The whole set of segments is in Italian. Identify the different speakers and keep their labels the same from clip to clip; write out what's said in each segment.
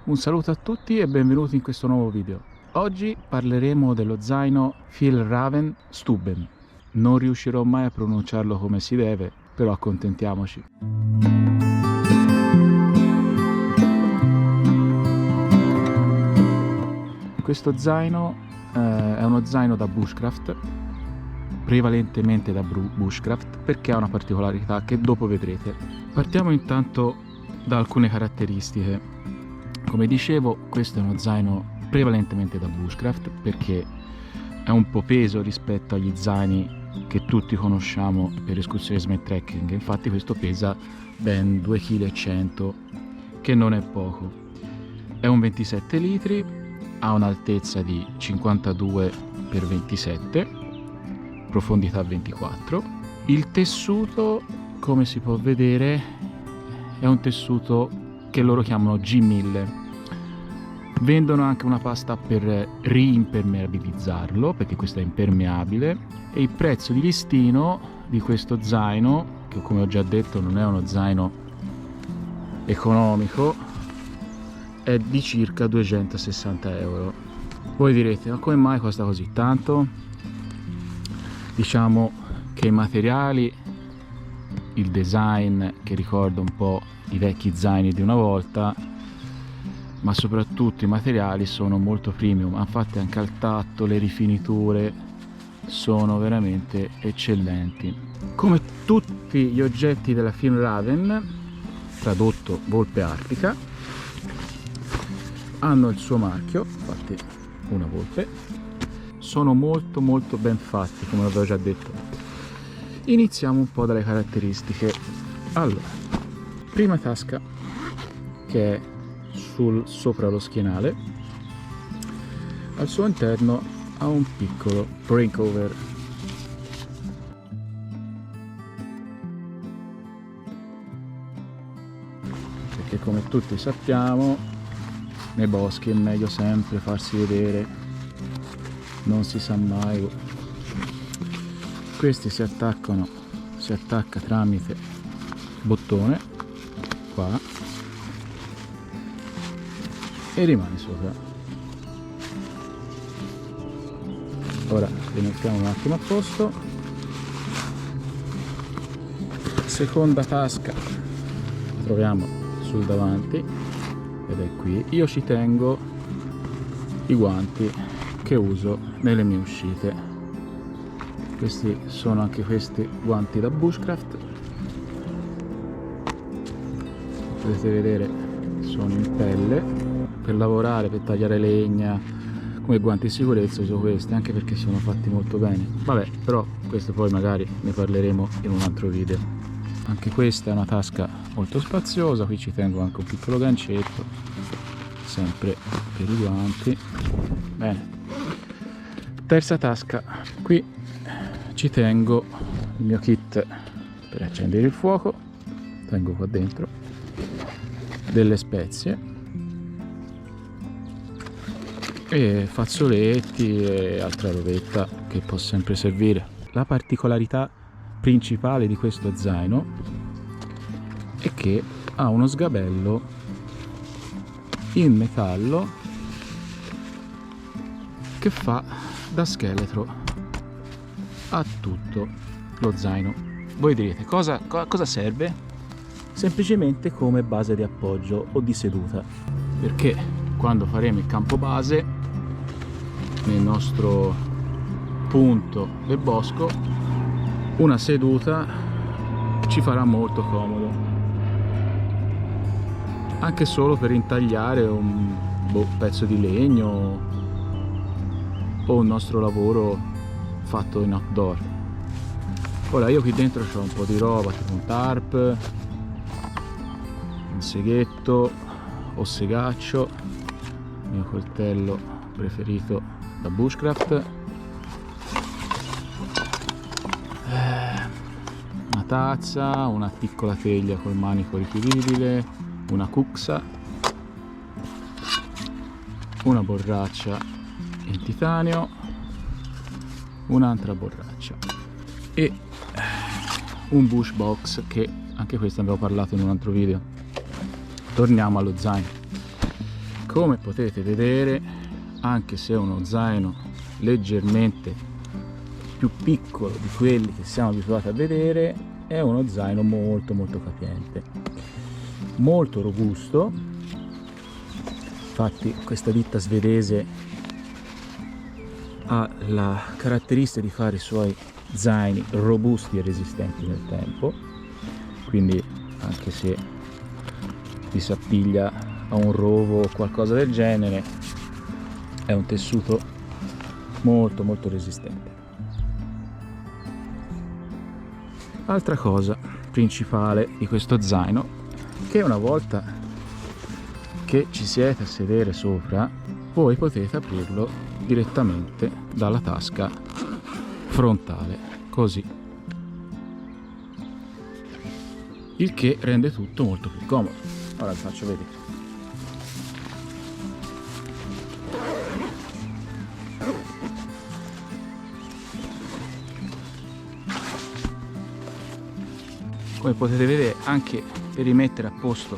Speaker 1: Un saluto a tutti e benvenuti in questo nuovo video. Oggi parleremo dello zaino Fjällräven Stubben. Non riuscirò mai a pronunciarlo come si deve, però accontentiamoci. Questo zaino è uno zaino da bushcraft, prevalentemente da bushcraft, perché ha una particolarità che dopo vedrete. Partiamo intanto da alcune caratteristiche. Come dicevo, questo è uno zaino prevalentemente da bushcraft perché è un po' peso rispetto agli zaini che tutti conosciamo per escursionismo e trekking. Infatti questo pesa ben 2,1 kg, che non è poco. È un 27 litri, ha un'altezza di 52 x 27, profondità 24. Il tessuto, come si può vedere, è un tessuto che loro chiamano G1000. Vendono anche una pasta per reimpermeabilizzarlo, perché questo è impermeabile, e il prezzo di listino di questo zaino, che come ho già detto non è uno zaino economico, è di circa 260 euro. Voi direte, ma come mai costa così tanto? Diciamo che i materiali, il design che ricorda un po' i vecchi zaini di una volta, ma soprattutto i materiali sono molto premium. Infatti anche al tatto le rifiniture sono veramente eccellenti. Come tutti gli oggetti della Fjällräven, tradotto volpe artica, hanno il suo marchio, infatti una volpe. Sono molto ben fatti, come avevo già detto. Iniziamo un po' dalle caratteristiche. Allora, prima tasca, che è sopra lo schienale. Al suo interno ha un piccolo rain cover. Perché come tutti sappiamo, nei boschi è meglio sempre farsi vedere, non si sa mai. Questi si attacca tramite bottone qua e rimane sopra. Ora li mettiamo un attimo a posto. Seconda tasca la troviamo sul davanti ed è qui. Io ci tengo i guanti che uso nelle mie uscite. Questi sono anche questi guanti da bushcraft, potete vedere sono in pelle. Per lavorare, per tagliare legna, come guanti di sicurezza uso questi, anche perché sono fatti molto bene. Vabbè, però questo poi magari ne parleremo in un altro video. Anche questa è una tasca molto spaziosa, qui ci tengo anche un piccolo gancetto, sempre per i guanti. Bene. Terza tasca, qui ci tengo il mio kit per accendere il fuoco, tengo qua dentro delle spezie e fazzoletti e altra robetta che può sempre servire. La particolarità principale di questo zaino è che ha uno sgabello in metallo che fa da scheletro a tutto lo zaino. Voi direte cosa serve? Semplicemente come base di appoggio o di seduta, perché quando faremo il campo base nel nostro punto del bosco, una seduta ci farà molto comodo, anche solo per intagliare un pezzo di legno o un nostro lavoro fatto in outdoor. Ora io qui dentro ho un po' di roba, tipo un tarp, un seghetto o segaccio, il mio coltello preferito da bushcraft, una tazza, una piccola teglia col manico richiudibile, una cuxa, una borraccia in titanio, un'altra borraccia e un bush box, che anche questo abbiamo parlato in un altro video. Torniamo allo zaino. Come potete vedere, anche se è uno zaino leggermente più piccolo di quelli che siamo abituati a vedere, è uno zaino molto capiente, molto robusto. Infatti questa ditta svedese ha la caratteristica di fare i suoi zaini robusti e resistenti nel tempo, quindi anche se vi si appiglia a un rovo o qualcosa del genere, è un tessuto molto resistente. Altra cosa principale di questo zaino, che una volta che ci siete a sedere sopra, voi potete aprirlo direttamente dalla tasca frontale, così, il che rende tutto molto più comodo. Ora vi faccio vedere. Come potete vedere, anche per rimettere a posto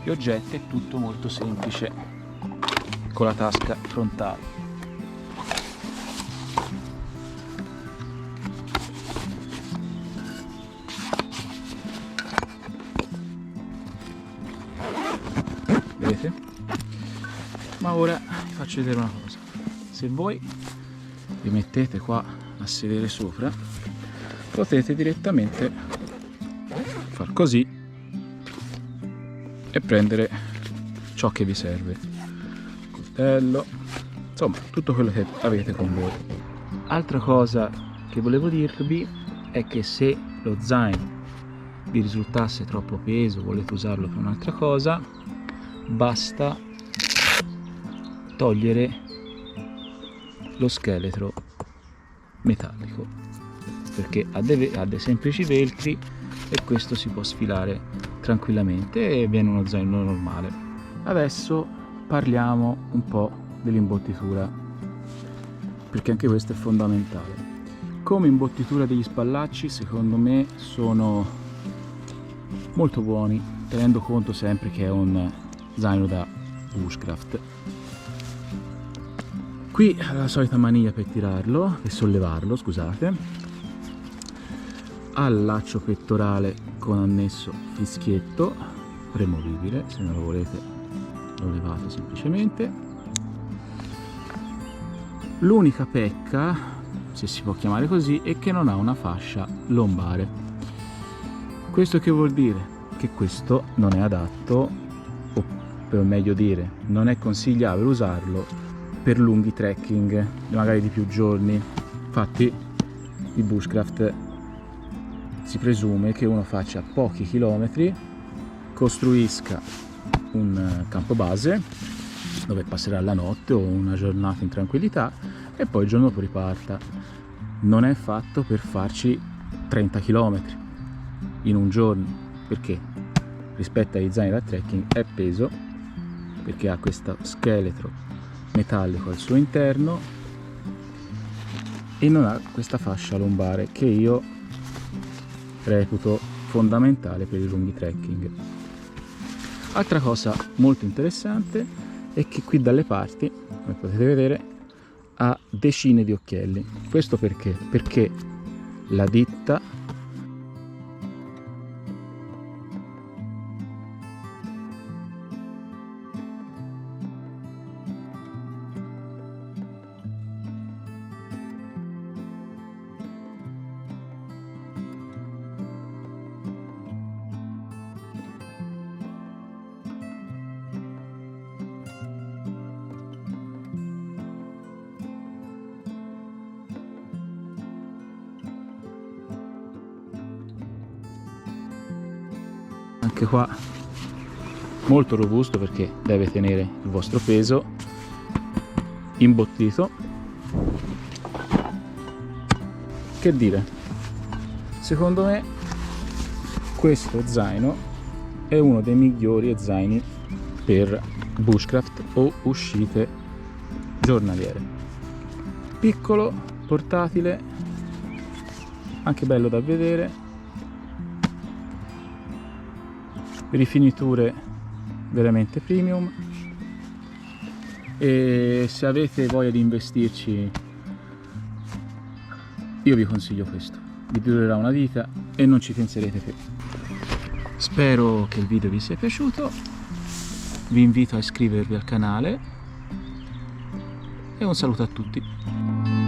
Speaker 1: gli oggetti è tutto molto semplice con la tasca frontale. Vedete? Ma ora vi faccio vedere una cosa. Se voi vi mettete qua a sedere sopra, potete direttamente far così e prendere ciò che vi serve, coltello, insomma tutto quello che avete con voi. Altra cosa che volevo dirvi è che se lo zaino vi risultasse troppo peso, volete usarlo per un'altra cosa, basta togliere lo scheletro metallico, perché ha dei semplici velcri e questo si può sfilare tranquillamente e viene uno zaino normale. Adesso parliamo un po' dell'imbottitura, perché anche questo è fondamentale. Come imbottitura degli spallacci, secondo me sono molto buoni, tenendo conto sempre che è un zaino da bushcraft. Qui la solita maniglia per tirarlo, per sollevarlo, scusate, al laccio pettorale con annesso fischietto removibile, se non lo volete lo levate semplicemente. L'unica pecca, se si può chiamare così, è che non ha una fascia lombare. Questo che vuol dire? Che questo non è adatto, o per meglio dire non è consigliabile usarlo per lunghi trekking, magari di più giorni. Infatti il bushcraft si presume che uno faccia pochi chilometri, costruisca un campo base dove passerà la notte o una giornata in tranquillità e poi il giorno dopo riparta. Non è fatto per farci 30 km in un giorno, perché rispetto agli zaini da trekking è peso, perché ha questo scheletro metallico al suo interno e non ha questa fascia lombare che io reputo fondamentale per i lunghi trekking. Altra cosa molto interessante è che qui dalle parti, come potete vedere, ha decine di occhielli. Questo perché? Perché la ditta anche qua molto robusto, perché deve tenere il vostro peso, imbottito. Che dire, secondo me questo zaino è uno dei migliori zaini per bushcraft o uscite giornaliere. Piccolo, portatile, anche bello da vedere, rifiniture veramente premium, e se avete voglia di investirci io vi consiglio questo, vi durerà una vita e non ci penserete più. Spero che il video vi sia piaciuto, vi invito a iscrivervi al canale e un saluto a tutti.